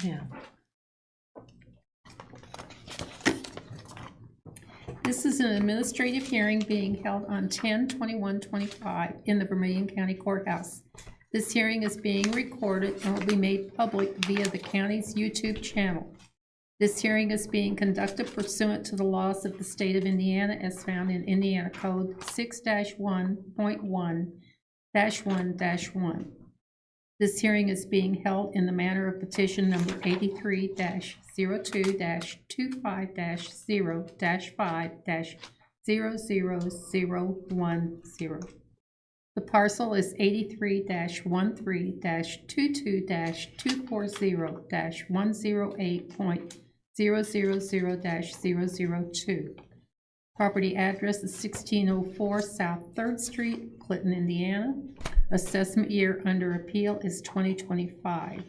Yeah. This is an administrative hearing being held on 10/21/25 in the Vermillion County Courthouse. This hearing is being recorded and will be made public via the county's YouTube channel. This hearing is being conducted pursuant to the laws of the state of Indiana as found in Indiana Code 6-1.1-1-1. This hearing is being held in the manner of petition number 83-02-25-0-5-00010. The parcel is 83-13-22-240.108.000-002. Property address is 1604 South 3rd Street, Clinton, Indiana. Assessment year under appeal is 2025.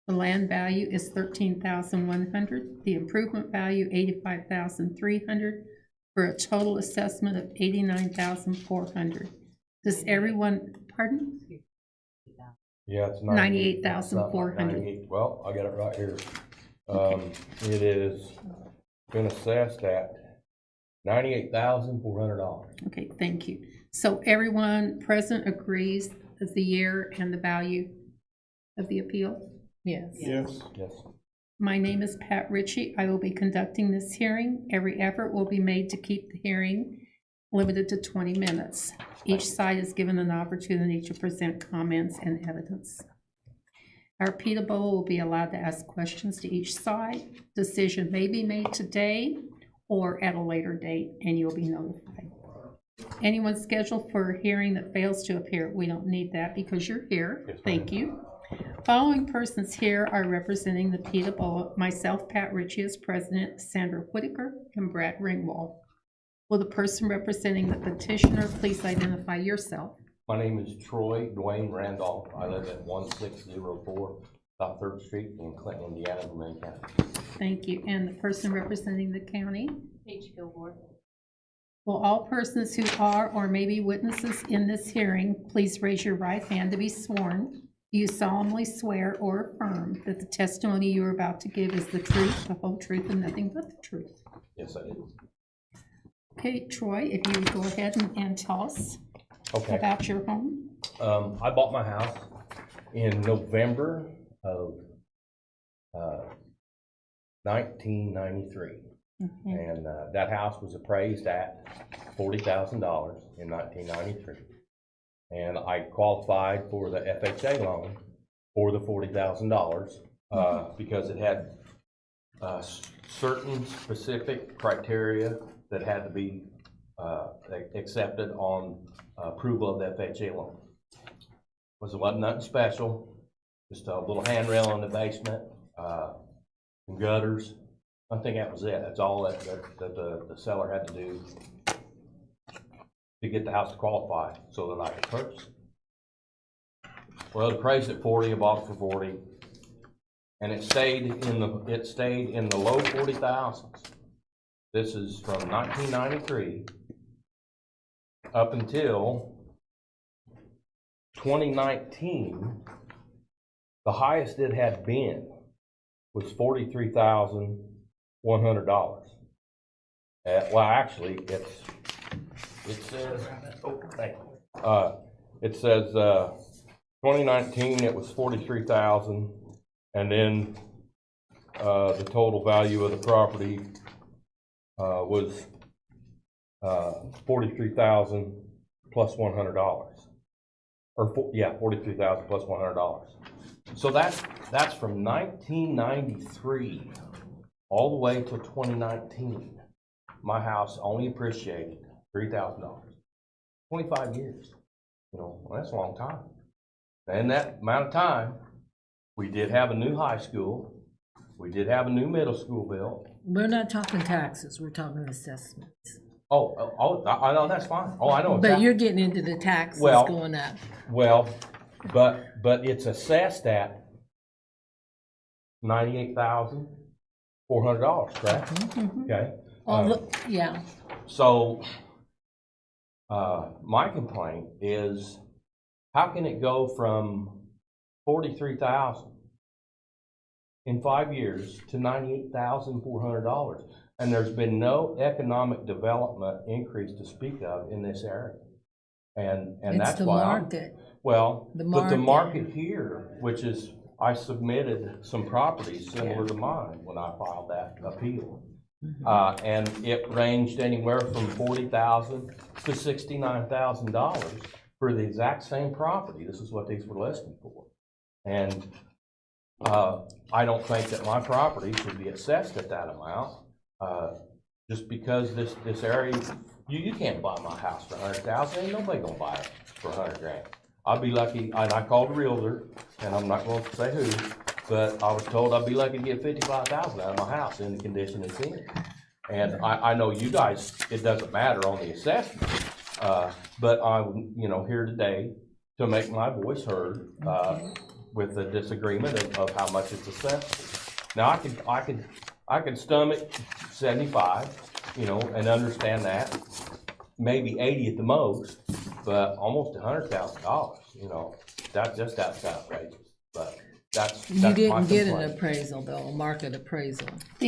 The land value is $13,100. The improvement value $85,300 for a total assessment of $89,400. Does everyone, pardon? Yeah, it's $98,400. Well, I got it right here. It is been assessed at $98,400. Okay, thank you. So everyone present agrees with the year and the value of the appeal? Yes. Yes. Yes. My name is Pat Ritchie. I will be conducting this hearing. Every effort will be made to keep the hearing limited to 20 minutes. Each side is given an opportunity to present comments and evidence. Our PTABOA will be allowed to ask questions to each side. Decision may be made today or at a later date, and you'll be notified. Anyone scheduled for a hearing that fails to appear, we don't need that because you're here. Yes, thank you. Following persons here are representing the PTABOA, myself, Pat Ritchie, as president, Sandra Whitaker, and Brad Ringwald. Will the person representing the petitioner please identify yourself? My name is Troy Dwayne Randolph. I live at 1604 South 3rd Street in Clinton, Indiana, Vermillion County. Thank you. And the person representing the county? H. Gilmore. Will all persons who are or may be witnesses in this hearing please raise your right hand to be sworn? Do you solemnly swear or affirm that the testimony you are about to give is the truth, the whole truth, and nothing but the truth? Yes, I do. Okay, Troy, if you would go ahead and tell us about your home. I bought my house in November of 1993. And that house was appraised at $40,000 in 1993. And I qualified for the FHA loan for the $40,000 because it had certain specific criteria that had to be accepted on approval of the FHA loan. Wasn't nothing special, just a little handrail in the basement, some gutters. I think that was it. That's all that the seller had to do to get the house to qualify so that I could purchase it. Well, it appraised at 40, I bought it for 40, and it stayed in the low 40,000s. This is from 1993 up until 2019. The highest it had been was $43,100. Well, actually, it says, it says 2019 it was 43,000, and then the total value of the property was 43,000 plus $100, or 43,000 plus $100. So that's from 1993 all the way to 2019. My house only appreciated $3,000. 25 years. You know, well, that's a long time. And in that amount of time, we did have a new high school. We did have a new middle school built. We're not talking taxes, we're talking assessments. I know, that's fine. Oh, I know. But you're getting into the taxes going up. Well, but it's assessed at $98,400, correct? Mm-hmm. Okay. Yeah. So, my complaint is, how can it go from 43,000 in 5 years to $98,400. And there's been no economic development increase to speak of in this area. And It's that's the why market. well, The but the market. market here, which is, I submitted some properties similar to mine when I filed that appeal. And it ranged anywhere from $40,000 to $69,000 for the exact same property. This is what these were listed for. And I don't think that my property should be assessed at that amount. Just because this area, you can't buy my house for $100,000. Ain't nobody gonna buy it for $100,000. I'd be lucky, and I called a realtor, and I'm not going to say who, but I was told I'd be lucky to get $55,000 out of my house in the condition it's in. And I know you guys, it doesn't matter on the assessment, but I'm, here today to make my voice heard, with the disagreement of how much it's assessed. Now, I can stomach 75, and understand that, maybe 80 at the most, but almost $100,000, that's outrageous, but that's You my didn't get an complaint. appraisal though, a market appraisal.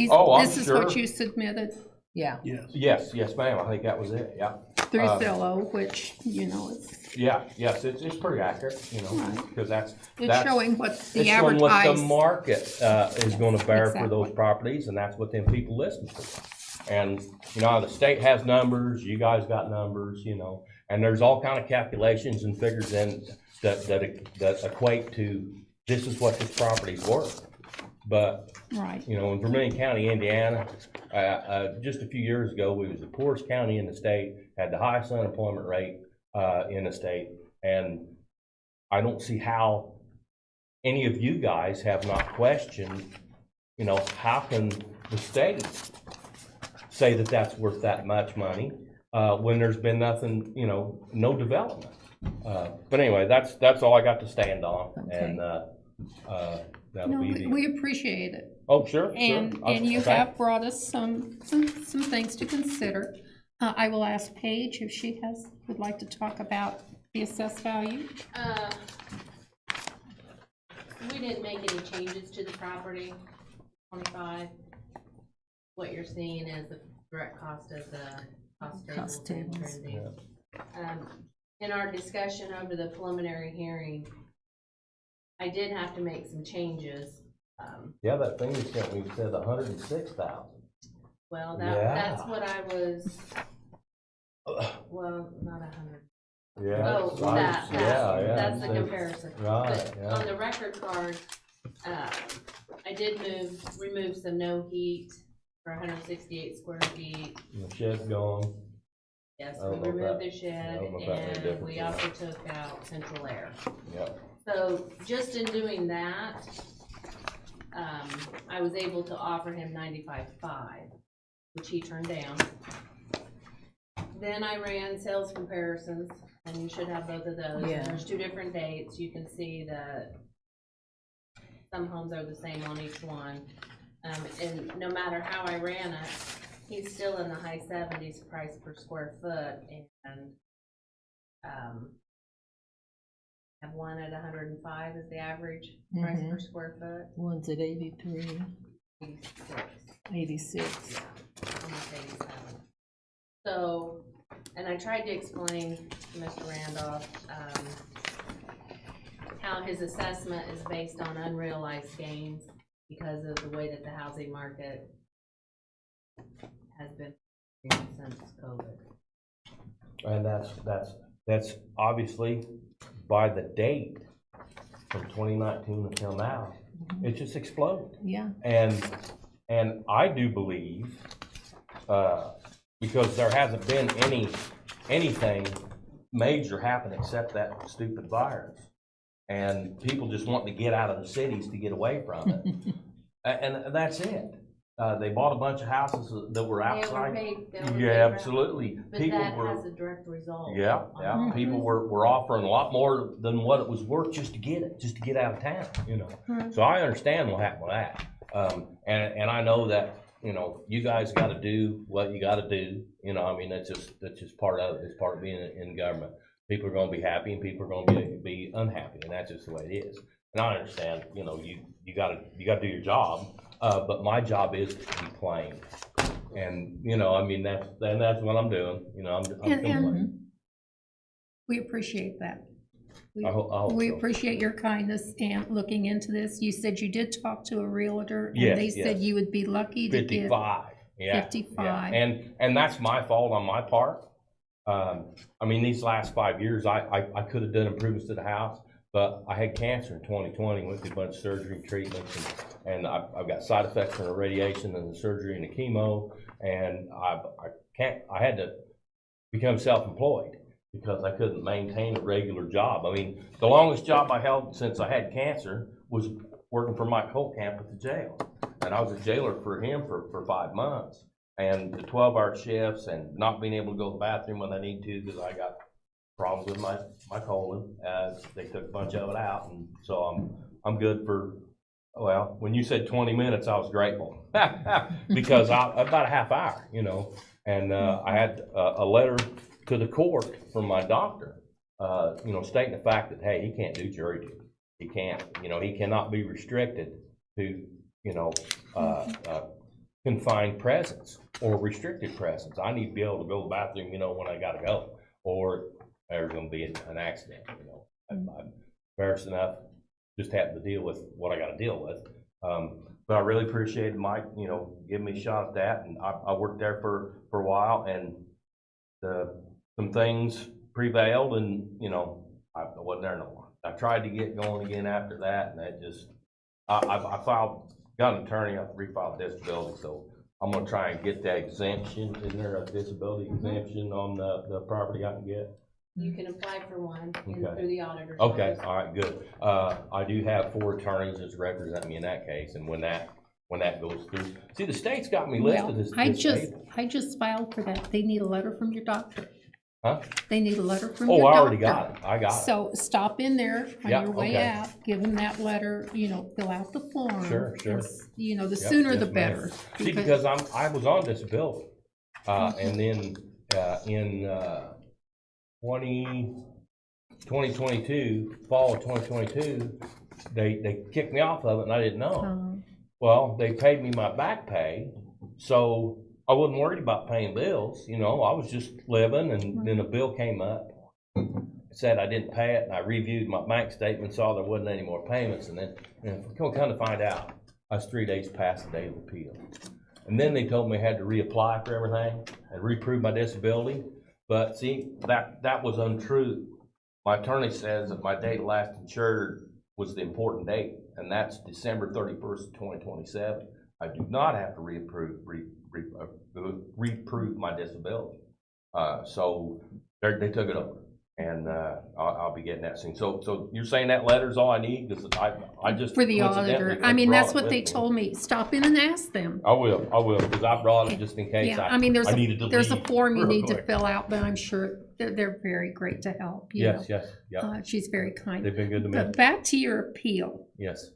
Oh, I'm This is what sure. you submitted Yeah. Yes, ma'am, I think that was it, yeah. through Zillow, which, it's, Yes, it's pretty accurate, Right. because that's showing what it's the showing what the advertised. market, is gonna bear for those Exactly. properties, and that's what them people listen for. And, the state has numbers, you guys got numbers, and there's all kind of calculations and figures in that equate to, this is what this property's worth. But, Right. in Vermilion County, Indiana, just a few years ago, we was the poorest county in the state, had the highest unemployment rate, in the state, and I don't see how any of you guys have not questioned, how can the state say that that's worth that much money, when there's been nothing, no development. But anyway, that's all I got to stand on, and, that'll No, be we appreciate it. Oh, sure, And, sure. and you Okay. have brought us some things to consider. I will ask Paige if she would like to talk about the assessed value. We didn't make any changes to the property, 25. What you're seeing is the direct cost of the cost tables and tables. trending. In our discussion over the preliminary hearing, I did have to make some changes. Yeah, that thing you sent me said 106,000. Well, Yeah. that's what I was, well, not 100. Yeah. Oh, that's the comparison. Right, But yeah. on the record card, I did remove some no heat for 168 square feet. The shed's gone. Yes, I we don't know if removed that- the shed, I don't know if that made a and difference we or also not. took out central air. Yep. So just in doing that, I was able to offer him 95.5, which he turned down. Then I ran sales comparisons, and you should have both of those. Yeah. And there's two different dates. You can see that some homes are the same on each one. And no matter how I ran it, he's still in the high 70s price per square foot, and have one at 105 is the average price per square foot. One's at 83, 86. Almost 87. So, and I tried to explain to Mr. Randolph how his assessment is based on unrealized gains because of the way that the housing market has been since COVID. And that's obviously by the date from 2019 until now, it just exploded. Yeah. And I do believe, because there hasn't been anything major happen except that stupid virus, and people just wanting to get out of the cities to get away from it, and that's it. They bought a bunch of houses that were outside. They Yeah, overpaid rent. absolutely. But People that were. has a direct result. Yeah, yeah, people were offering a lot more than what it was worth just to get it, just to get out of town, So I understand what happened with that. And I know that, you guys gotta do what you gotta do, I mean, that's just part of it, it's part of being in government. People are gonna be happy and people are gonna be unhappy, and that's just the way it is. And I understand, you know, you gotta do your job, but my job is to complain. And, you know, I mean, that's what I'm doing, you know, I'm complaining. And we appreciate that. We, I hope we so. appreciate your kindness and looking into this. You said you did talk to a realtor, and Yes, they said yes. you would be lucky to get 55, yeah. 55. Yeah. And that's my fault on my part. I mean, these last 5 years, I could have done improvements to the house, but I had cancer in 2020, went through a bunch of surgery treatments, and I've got side effects from the radiation and the surgery and the chemo, and I had to become self-employed because I couldn't maintain a regular job. I mean, the longest job I held since I had cancer was working for Mike Holtkamp at the jail. And I was a jailer for him for 5 months. And the 12-hour shifts and not being able to go to the bathroom when I need to because I got problems with my colon. They took a bunch of it out, and so I'm good for, well, when you said 20 minutes, I was grateful because about a half hour, you know. And I had a letter to the court from my doctor, you know, stating the fact that, hey, he can't do jury duty. He can't, you know, he cannot be restricted to, you know, confined presence or restricted presence. I need to be able to go to the bathroom, you know, when I gotta go, or there's gonna be an accident, you know. I'm embarrassed enough, just having to deal with what I gotta deal with. But I really appreciated Mike, you know, giving me a shot at that, and I worked there for a while, and some things prevailed, and, you know, I wasn't there no more. I tried to get going again after that, and that just, I got an attorney, I refiled disability, so I'm gonna try and get that exemption. Isn't there a disability exemption on the property I can get? You can apply for one Okay. through the auditor's Okay, office. all right, good. I do have 4 attorneys that represent me in that case, and when that goes through, see, the state's got me listed Well, as I disabled. just filed for that. They need a letter from your doctor. Huh? They need a letter from Oh, your I doctor. already got it. I got it. So stop in there on Yeah, your way okay. out, give them that letter, you know, fill out the form. Sure. You know, the Yep, sooner yes, the ma'am. better. See, because I was on disability, and then in 2022, fall of 2022, they kicked me off of it, and I didn't know. Well, they paid me my back pay, so I wasn't worried about paying bills. You know, I was just living, and then a bill came up. It said I didn't pay it, and I reviewed my bank statement, saw there wasn't any more payments, and then come to find out, I was 3 days past the date of appeal. And then they told me I had to reapply for everything and reprove my disability. But see, that was untrue. My attorney says that my date of last insured was the important date, and that's December 31st, 2027. I do not have to reprove my disability. So they took it over, and I'll be getting that soon. So you're saying that letter's all I need? Because I just For the auditor. I mean, that's what they told me. Stop in and ask them. I will, because I brought it just in case Yeah, I mean, there's needed to a leave form you real need to quick. fill out, but I'm sure they're very great to help, you know. Yes, yeah. She's very kind. They've been good to me. But back to your appeal. Yes.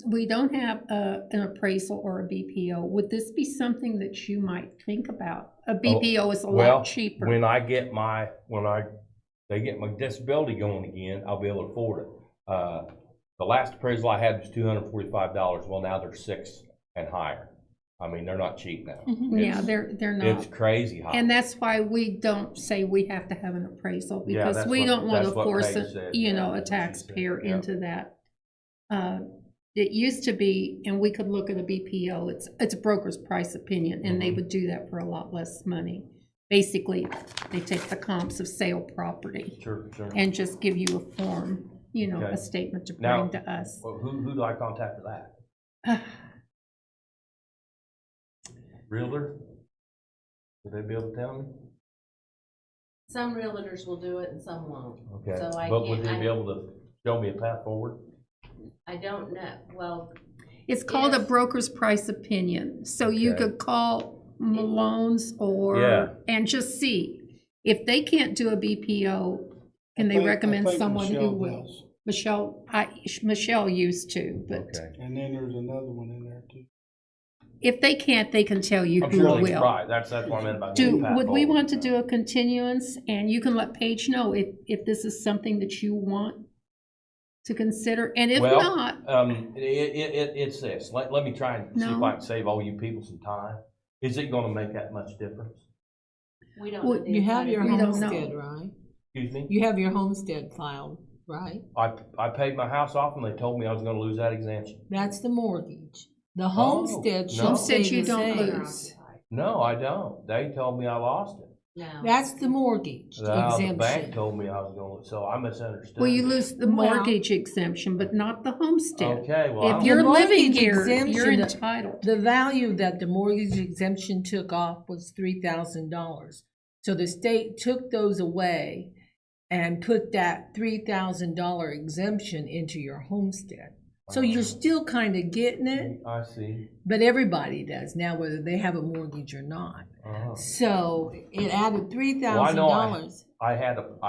We don't have an appraisal or a BPO. Would this be something that you might think about? A BPO is a lot cheaper. When they get my disability going again, I'll be able to afford it. The last appraisal I had was $245. Well, now they're $600 and higher. I mean, they're not cheap now. Yeah, they're not. It's crazy high. And that's why we don't say we have to have an appraisal, because that's we don't want to what force Paige said. you Yeah, know, a that's what she taxpayer said. Yeah. into that. It used to be, and we could look at a BPO, it's a broker's price opinion, and they would do that for a lot less money. Basically, they take the comps of sale property Sure. and just give you a form, you know, Okay. a statement to Now, bring to us. Well, who do I contact for that? Realtor? Would they be able to tell me? Some realtors will do it and some won't. Okay. So I But would can't, they be able to show me a path forward? I don't know, well, It's called a Yes. broker's price opinion, so you Okay. could call Malone's Yeah. or, and just see. If they can't do a BPO, can they recommend someone who will? Michelle used to, but Okay. And then there's another one in there too. if they can't, they can tell you I'm who sure they can will. try. That's what I meant about getting a path Would we forward. want to do a continuance, and you can let Paige know if this is something that you want to consider, and if Well, not, it's this, let me try and see if No. I can save all you people some time. Is it gonna make that much difference? We don't. Well, know the You have inside your We don't homestead, know. right? Excuse me? You have your homestead filed, right? I paid my house off and they told me I was gonna lose that exemption. That's the mortgage. The homestead no. should Homestead stay you the don't same. lose. No, I don't. They told me I lost it. No. That's the mortgage The bank exemption. told me I was gonna, so I misunderstood. well, you lose the Well- mortgage exemption, but not the homestead. Okay, well, I If don't- you're The living mortgage here, you're exemption- entitled. The value that the mortgage exemption took off was $3,000. So the state took those away and put that $3,000 exemption into your homestead. So you're still kind of getting it, I see. but everybody does now, whether they have a mortgage or not. Uh-huh. So it added Well, I know $3,000. I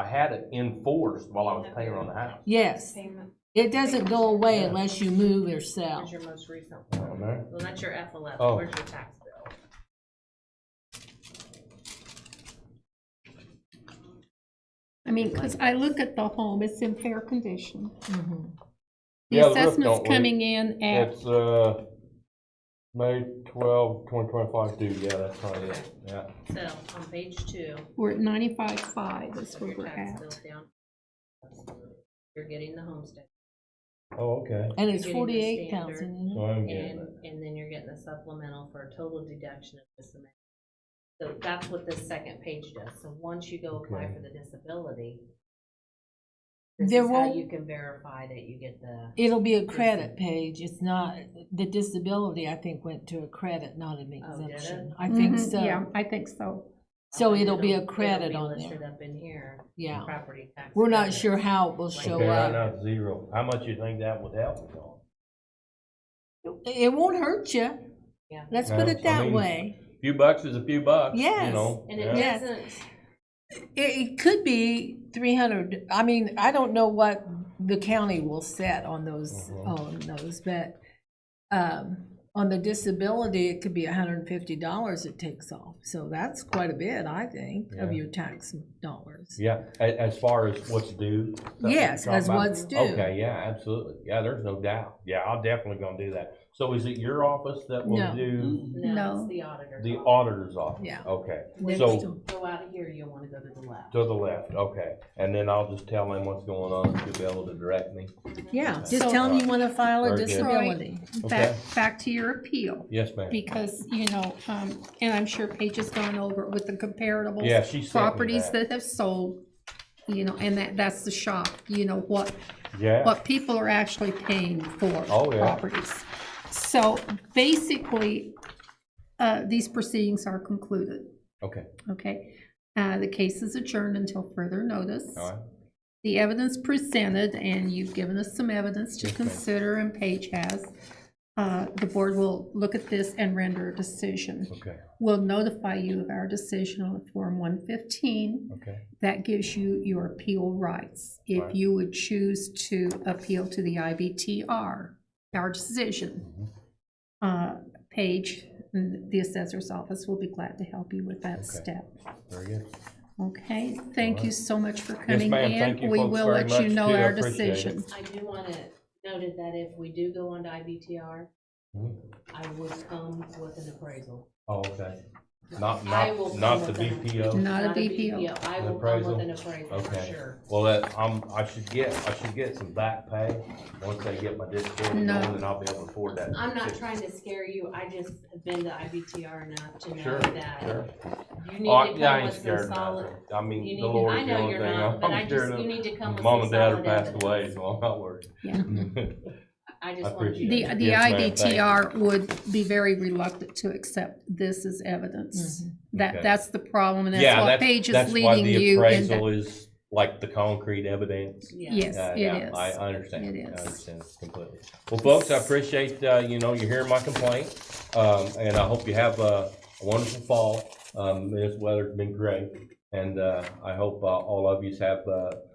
had it enforced while I was paying on the house. Yes, Payment. it doesn't go away Yeah. unless you move or sell. Where's your most recent I one? don't know. Well, that's your FLF. Oh. Where's your tax bill? I mean, because I look at the home, it's in fair condition. Mhm. The Yeah, the roof assessment's don't leak. coming in at, It's, May 12, 2025 due, yeah, that's probably it, yeah. So, on page 2, we're at 95.5 is put where your we're tax at. bill down. You're getting the homestead, Oh, okay. And it's Getting the 48,000, standard. isn't So it? I'm getting and, it. and then you're getting a supplemental for a total deduction of this amount. So that's what this second page does. So once you go apply Okay. for the disability, this There is how won't- you can verify that you get the, It'll be a credit page. It's not, the disability, I think, went to a credit, not an did it? exemption. I think Mhm, so. Yeah, I think so. So Okay, it'll be a it'll credit be on listed there. up in here, Yeah. property tax. We're not credit. sure how it will show Okay, right up. now it's 0. How much you think that would help me on? It won't hurt you. Yeah. Let's No, put it I that mean, way. Few bucks is a few bucks, you Yes. know? And it yeah. Yes. doesn't, It could be 300. I mean, I don't know what the county will set on those, but on the disability, it could be $150 it takes off. So that's quite a bit, I think, of Yeah. your tax dollars. Yeah, as far as what's due? is that what Yes, you're talking as about? what's due. Okay, yeah, absolutely. Yeah, there's no doubt. Yeah, I'm definitely gonna do that. So is it your office that will No. do no, No. it's the auditor. the auditor's office? Yeah. Okay, Next so to- Go out of here, you'll wanna go to the left. to the left, okay. And then I'll just tell them what's going on, and she'll be able to direct me. Yeah, just So- tell them you want to file a Very good. disability. Back, Okay. back to your appeal, Yes, ma'am. because, you know, and I'm sure Paige has gone over it with the comparables. Yeah, she sent me Properties that. that have sold, you know, and that's the shock, you know, what Yeah, people are actually paying for Oh, yeah. properties. So basically, these proceedings are concluded, okay, okay? The case is adjourned until further notice. all right. The evidence presented, and you've given us some evidence to Yes, ma'am. consider, and Paige has, the board will look at this and render a decision. Okay, We'll notify you of our decision on Form 115. okay, That gives you your appeal rights. If Right. you would choose to appeal to the IBTR, our decision, Paige, and the assessor's office will be glad to help you with that Okay. step. very good. Okay, thank you so much for Yes, coming ma'am, in. thank you We folks will very let you much, know too. I our appreciate it. decision. I do want it noted that if we do go on to IBTR, Mhm. I would come with an appraisal. Oh, okay. Not, I will not come the with an- BPO? Not a BPO. I An will come appraisal? with an appraisal for Okay. sure. Well, I should get some back pay once I get my disability No. going, and I'll be able to afford that. I'm not trying to scare you, I just have been to IBTR enough to know Sure, that sure. you need Oh, to yeah, I come ain't with some scared of solid. nothing. I mean, You the need to, Lord's I the know only you're thing not, but I I'm just, scared you of. need to come with Mom some and dad are solid passed evidence. away, so I'm not worried. Yeah. I I just want you appreciate to. it. The Yes, ma'am, thank you. IBTR would be very reluctant to accept this as evidence. Okay. That's the problem, and Yeah, that's what Paige is that's why leading the you appraisal into. is like the concrete evidence. Yeah. Yes, it Yeah, is. I understand. It I is. understand completely. Well, folks, I appreciate, you're hearing my complaint, and I hope you have a wonderful fall. This weather's been great, and I hope all of you have